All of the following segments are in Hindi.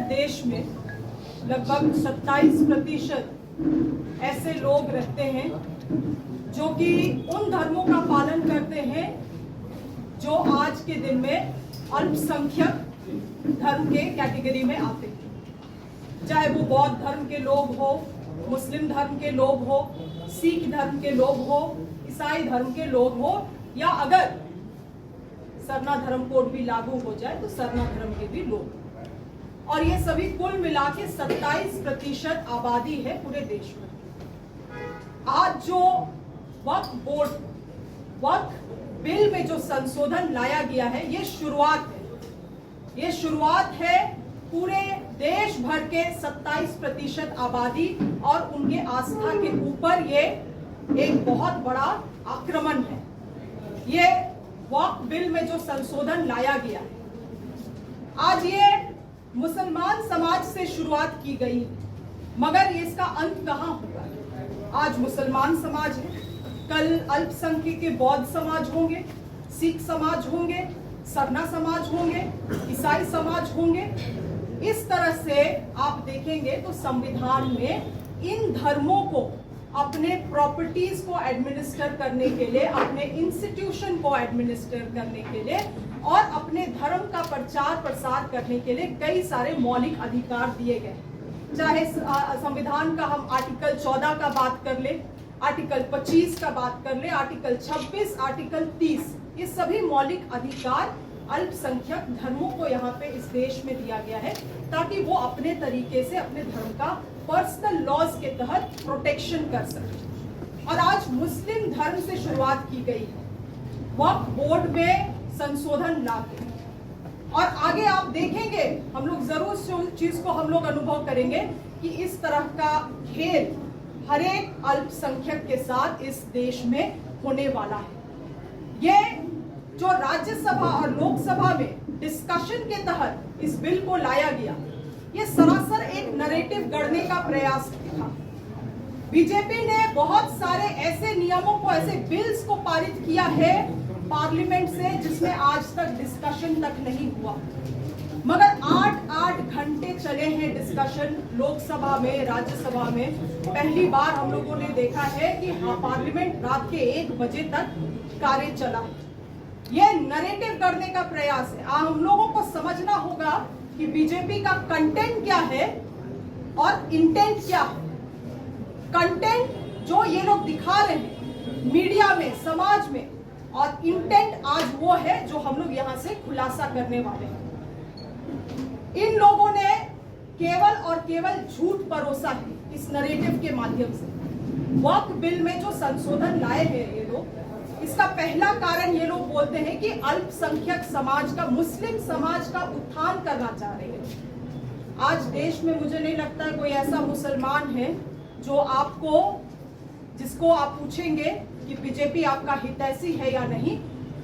देश में लगभग 27% ऐसे लोग रहते हैं जो कि उन धर्मों का पालन करते हैं जो आज के दिन में अल्पसंख्यक धर्म के कैटेगरी में आते हैं। चाहे वो बौद्ध धर्म के लोग हो, मुस्लिम धर्म के लोग हो, सिख धर्म के लोग हो, ईसाई धर्म के लोग हो, या अगर सरना धर्म कोड भी लागू हो जाए तो सरना धर्म के भी लोग, और ये सभी कुल मिला के 27% आबादी है पूरे देश में। आज जो वक्फ बिल में जो संशोधन लाया गया है, ये शुरुआत है पूरे देश भर के 27% आबादी और उनके आस्था के ऊपर ये एक बहुत बड़ा आक्रमण है। ये वक्फ बिल में जो संशोधन लाया गया है, आज ये मुसलमान समाज से शुरुआत की गई, मगर ये इसका अंत कहाँ होगा? आज मुसलमान समाज है, कल अल्पसंख्यक के बौद्ध समाज होंगे, सिख समाज होंगे, सरना समाज होंगे, ईसाई समाज होंगे। इस तरह से आप देखेंगे तो संविधान में इन धर्मों को अपने प्रॉपर्टीज को एडमिनिस्टर करने के लिए, अपने इंस्टीट्यूशन को एडमिनिस्टर करने के लिए और अपने धर्म का प्रचार प्रसार करने के लिए कई सारे मौलिक अधिकार दिए गए। चाहे संविधान का हम आर्टिकल 14 का बात कर ले, आर्टिकल 25 का बात कर ले, आर्टिकल 26, आर्टिकल 30, ये सभी मौलिक अधिकार अल्पसंख्यक धर्मों को यहाँ पे इस देश में दिया गया है ताकि वो अपने तरीके से अपने धर्म का पर्सनल लॉज के तहत प्रोटेक्शन कर सके। और आज मुस्लिम धर्म से शुरुआत की गई है वक्फ बोर्ड में संशोधन लाके, और आगे आप देखेंगे, हम लोग जरूर इस चीज को हम लोग अनुभव करेंगे कि इस तरह का खेल हर एक अल्पसंख्यक के साथ इस देश में होने वाला है। ये जो राज्यसभा और लोकसभा में डिस्कशन के तहत इस बिल को लाया गया, ये सरासर एक नैरेटिव गढ़ने का प्रयास था। बीजेपी ने बहुत सारे ऐसे नियमों को, ऐसे बिल्स को पारित किया है पार्लियामेंट से जिसमें आज तक डिस्कशन तक नहीं हुआ, मगर 8-8 घंटे चले हैं डिस्कशन लोकसभा में, राज्यसभा में। पहली बार हम लोगों ने देखा है कि पार्लियामेंट रात के 1 बजे तक कार्य चला। ये नैरेटिव करने का प्रयास है। हम लोगों को समझना होगा कि बीजेपी का कंटेंट क्या है और इंटेंट क्या है। कंटेंट जो ये लोग दिखा रहे हैं मीडिया में, समाज में, और इंटेंट आज वो है जो हम लोग यहाँ से खुलासा करने वाले हैं। इन लोगों ने केवल और केवल झूठ परोसा है इस नैरेटिव के माध्यम से। वक्फ बिल में जो संशोधन लाए हैं ये लोग, इसका पहला कारण ये लोग बोलते हैं कि अल्पसंख्यक समाज का, मुस्लिम समाज का उत्थान करना चाह रहे हैं। आज देश में मुझे नहीं लगता कोई ऐसा मुसलमान है जिसको आप पूछेंगे कि बीजेपी आपका हितैषी है या नहीं,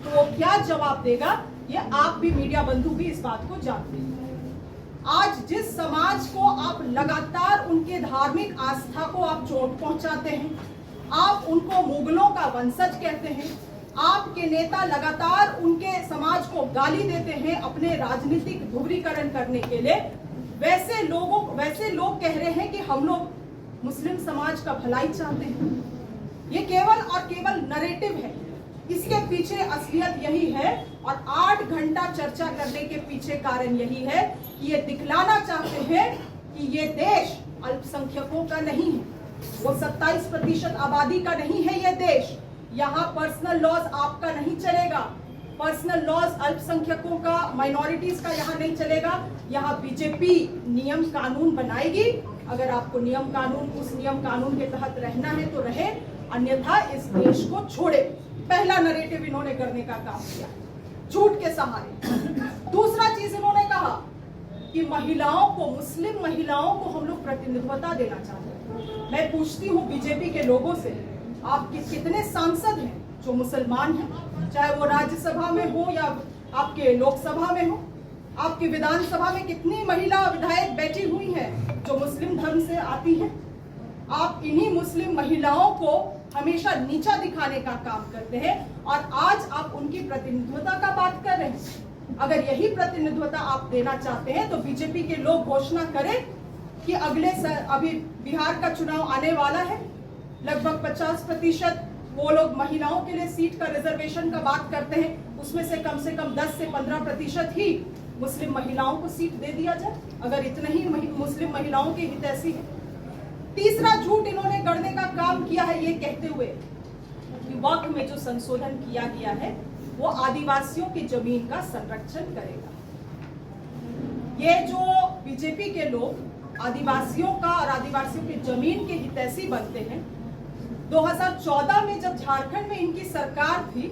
तो वो क्या जवाब देगा, ये आप भी, मीडिया बंधु भी इस बात को जानते हैं। आज जिस समाज को आप लगातार उनके धार्मिक आस्था को आप चोट पहुंचाते हैं, आप उनको मुगलों का वंशज कहते हैं, आपके नेता लगातार उनके समाज को गाली देते हैं अपने राजनीतिक ध्रुवीकरण करने के लिए, वैसे लोग कह रहे हैं कि हम लोग मुस्लिम समाज का भलाई चाहते हैं। ये केवल और केवल नैरेटिव है, इसके पीछे असलियत यही है। और 8 घंटा चर्चा करने के पीछे कारण यही है कि ये दिखलाना चाहते हैं कि ये देश अल्पसंख्यकों का नहीं है, वो 27% आबादी का नहीं है ये देश। यहाँ पर्सनल लॉज आपका नहीं चलेगा, पर्सनल लॉज अल्पसंख्यकों का, माइनॉरिटीज का यहाँ नहीं चलेगा। यहाँ बीजेपी नियम कानून बनाएगी। अगर आपको नियम कानून, उस नियम कानून के तहत रहना है तो रहे, अन्यथा इस देश को छोड़े। पहला नैरेटिव इन्होंने करने का काम किया झूठ के सहारे। दूसरा चीज इन्होंने कहा कि महिलाओं को, मुस्लिम महिलाओं को हम लोग प्रतिनिधित्वता देना चाहते हैं। मैं पूछती हूँ बीजेपी के लोगों से, आपके कितने सांसद हैं जो मुसलमान हैं, चाहे वो राज्यसभा में हो या आपके लोकसभा में हो? आपकी विधानसभा में कितनी महिला विधायक बैठी हुई हैं जो मुस्लिम धर्म से आती हैं? आप इन्हीं मुस्लिम महिलाओं को हमेशा नीचा दिखाने का काम करते हैं और आज आप उनकी प्रतिनिधित्वता का बात कर रहे हैं। अगर यही प्रतिनिधित्व आप देना चाहते हैं तो बीजेपी के लोग घोषणा करें कि अभी बिहार का चुनाव आने वाला है, लगभग 50% वो लोग महिलाओं के लिए सीट का रिजर्वेशन का बात करते हैं, उसमें से कम 10 से 15% ही मुस्लिम महिलाओं को सीट दे दिया जाए, अगर इतने ही मुस्लिम महिलाओं के हितैषी है। तीसरा झूठ इन्होंने गढ़ने का काम किया है, ये कहते हुए कि वक्फ में जो संशोधन किया गया है वो आदिवासियों की जमीन का संरक्षण करेगा। ये जो बीजेपी के लोग आदिवासियों का और आदिवासियों की जमीन के हितैषी बनते हैं, 2014 में जब झारखंड में इनकी सरकार थी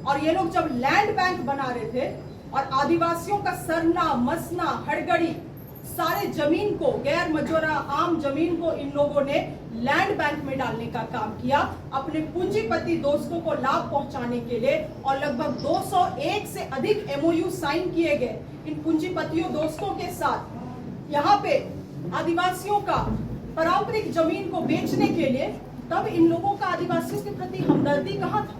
और ये लोग जब लैंड बैंक बना रहे थे और आदिवासियों का सरना मसना हड़गड़ी सारे जमीन को, गैर मजूरा आम जमीन को इन लोगों ने लैंड बैंक में डालने का काम किया अपने पूंजीपति दोस्तों को लाभ पहुंचाने के लिए, और लगभग 201 से अधिक MOU साइन किए गए इन पूंजीपतियों दोस्तों के साथ यहाँ पे आदिवासियों का पारंपरिक जमीन को बेचने के लिए। तब इन लोगों का आदिवासियों के प्रति हमदर्दी कहाँ था?